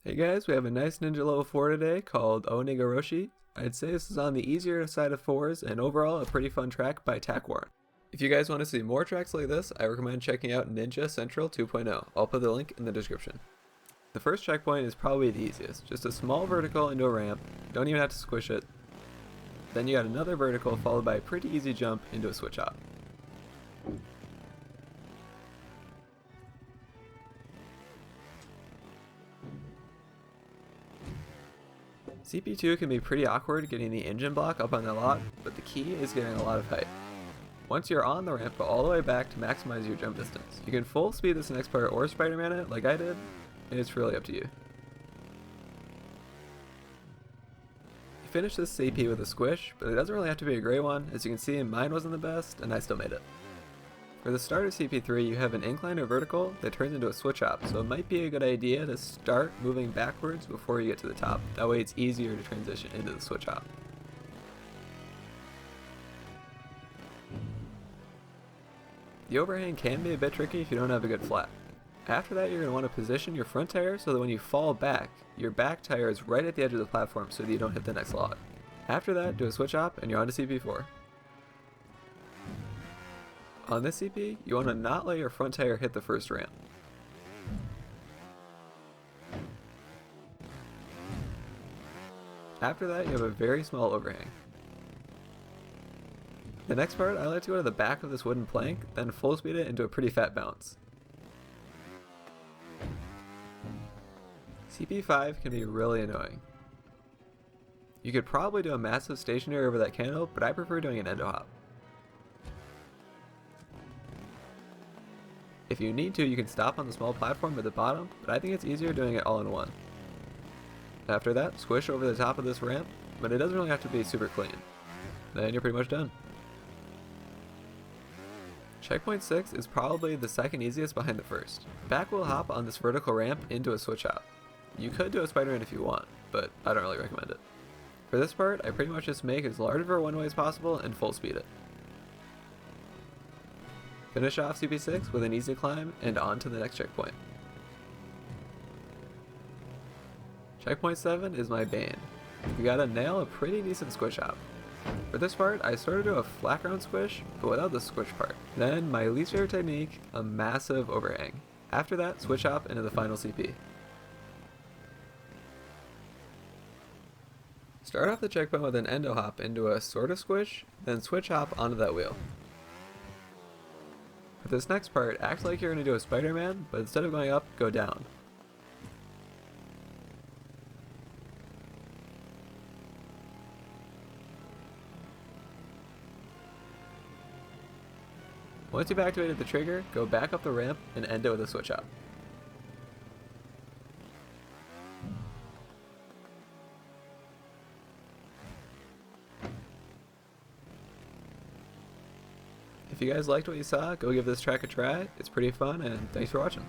Hey guys, we have a nice ninja level 4 today called Onigoroshi. I'd say this is on the easier side of 4s and overall a pretty fun track by Tackwarn. If you guys want to see more tracks like this, I recommend checking out Ninja Central 2.0. I'll put the link in the description. The first checkpoint is probably the easiest, just a small vertical into a ramp, you don't even have to squish it. Then you got another vertical followed by a pretty easy jump into a switch hop. CP2 can be pretty awkward getting the engine block up on the lot, but the key is getting a lot of height. Once you're on the ramp, go all the way back to maximize your jump distance. You can full speed this next part or Spider-Man it like I did, it's really up to you. You finish this CP with a squish, but it doesn't really have to be a great one. As you can see, mine wasn't the best, and I still made it. For the start of CP3, you have an incline or vertical that turns into a switch hop, so it might be a good idea to start moving backwards before you get to the top. That way it's easier to transition into the switch hop. The overhang can be a bit tricky if you don't have a good flat. After that, you're going to want to position your front tire so that when you fall back, your back tire is right at the edge of the platform so that you don't hit the next log. After that, do a switch hop and you're on to CP4. On this CP, you want to not let your front tire hit the first ramp. After that, you have a very small overhang. The next part, I like to go to the back of this wooden plank, then full speed it into a pretty fat bounce. CP5 can be really annoying. You could probably do a massive stationary over that candle, but I prefer doing an endo hop. If you need to, you can stop on the small platform at the bottom, but I think it's easier doing it all in one. After that, squish over the top of this ramp, but it doesn't really have to be super clean. Then you're pretty much done. Checkpoint 6 is probably the second easiest behind the first. Back wheel hop on this vertical ramp into a switch hop. You could do a Spider-Man if you want, but I don't really recommend it. For this part, I pretty much just make as large of a one-way as possible and full speed it. Finish off CP6 with an easy climb and on to the next checkpoint. Checkpoint 7 is my bane. You gotta nail a pretty decent squish hop. For this part, I sort of do a flat ground squish, but without the squish part. Then, my least favorite technique, a massive overhang. After that, switch hop into the final CP. Start off the checkpoint with an endo hop into a sort of squish, then switch hop onto that wheel. For this next part, act like you're going to do a Spider-Man, but instead of going up, go down. Once you've activated the trigger, go back up the ramp and end it with a switch hop. If you guys liked what you saw, go give this track a try. It's pretty fun, and thanks for watching.